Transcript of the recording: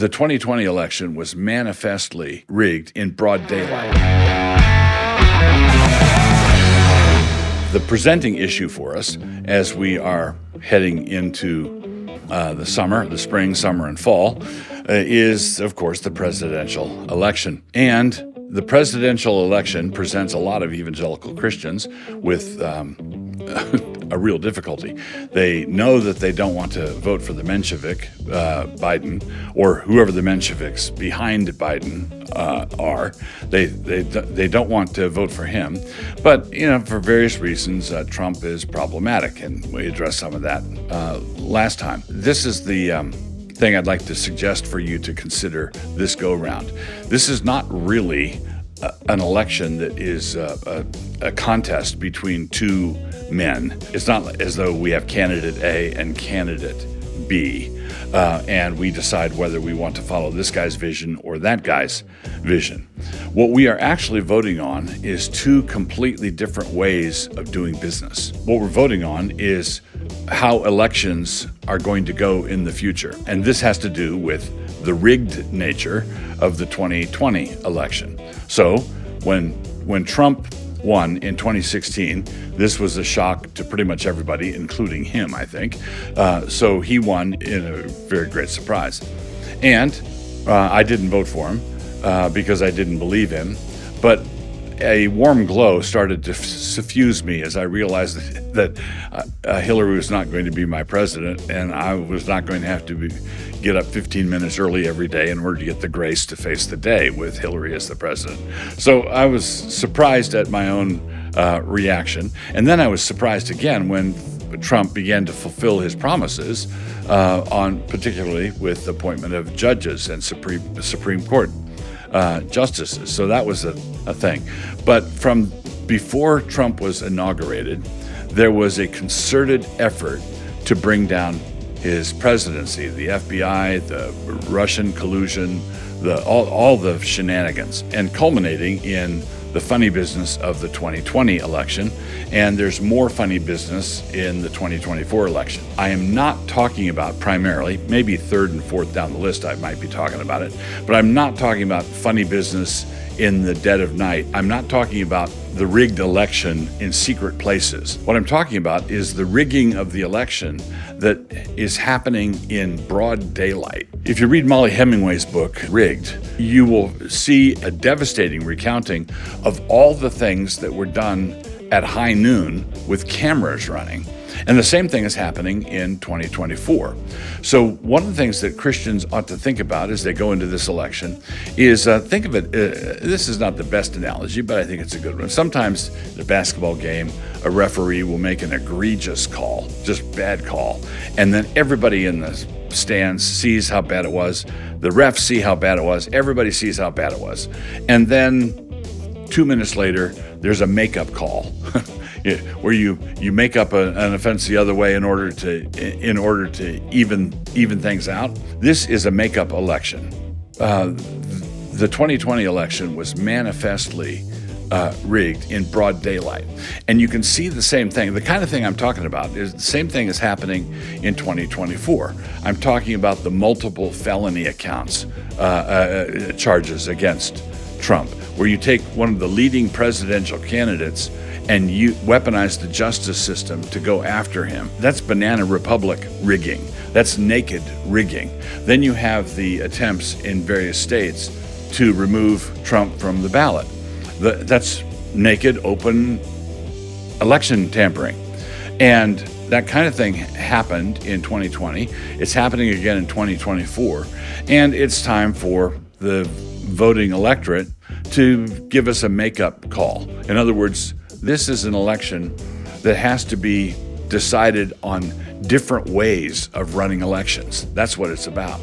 The 2020 election was manifestly rigged in broad daylight. The presenting issue for us as we are heading into the spring, summer, and fall, is, of course, the presidential election. And the presidential election presents a lot of evangelical Christians with a real difficulty. They know that they don't want to vote for the Menshevik, Biden, or whoever the Mensheviks behind Biden are. They don't want to vote for him. But, for various reasons, Trump is problematic, and we addressed some of that last time. This is the thing I'd like to suggest for you to consider this go-round. This is not really an election that is a contest between two men. It's not as though we have candidate A and candidate B, and we decide whether we want to follow this guy's vision or that guy's vision. What we are actually voting on is two completely different ways of doing business. What we're voting on is how elections are going to go in the future. And this has to do with the rigged nature of the 2020 election. So when Trump won in 2016, this was a shock to pretty much everybody, including him, I think. So he won in a very great surprise. And I didn't vote for him because I didn't believe him. But a warm glow started to suffuse me as I realized that Hillary was not going to be my president, and I was not going to have to get up 15 minutes early every day in order to get the grace to face the day with Hillary as the president. So I was surprised at my own reaction. And then I was surprised again when Trump began to fulfill his promises particularly with the appointment of judges and Supreme Court justices. So that was a thing. But from before Trump was inaugurated, there was a concerted effort to bring down his presidency, the FBI, the Russian collusion, all the shenanigans, and culminating in the funny business of the 2020 election, and there's more funny business in the 2024 election. I am not talking about primarily, maybe third and fourth down the list I might be talking about it, but I'm not talking about funny business in the dead of night. I'm not talking about the rigged election in secret places. What I'm talking about is the rigging of the election that is happening in broad daylight. If you read Molly Hemingway's book, Rigged, you will see a devastating recounting of all the things that were done at high noon with cameras running. And the same thing is happening in 2024. So one of the things that Christians ought to think about as they go into this election is think of it, this is not the best analogy, but I think it's a good one. Sometimes in a basketball game, a referee will make an egregious call, just bad call, and then everybody in the stands sees how bad it was. The refs see how bad it was. Everybody sees how bad it was. And then 2 minutes later, there's a makeup call where you make up an offense the other way in order to even things out. This is a makeup election. The 2020 election was manifestly rigged in broad daylight. And you can see the same thing. The kind of thing I'm talking about is the same thing is happening in 2024. I'm talking about the multiple felony accounts, charges against Trump, where you take one of the leading presidential candidates and you weaponize the justice system to go after him. That's banana republic rigging. That's naked rigging. Then you have the attempts in various states to remove Trump from the ballot. That's naked, open election tampering. And that kind of thing happened in 2020. It's happening again in 2024. And it's time for the voting electorate to give us a makeup call. In other words, this is an election that has to be decided on different ways of running elections. That's what it's about.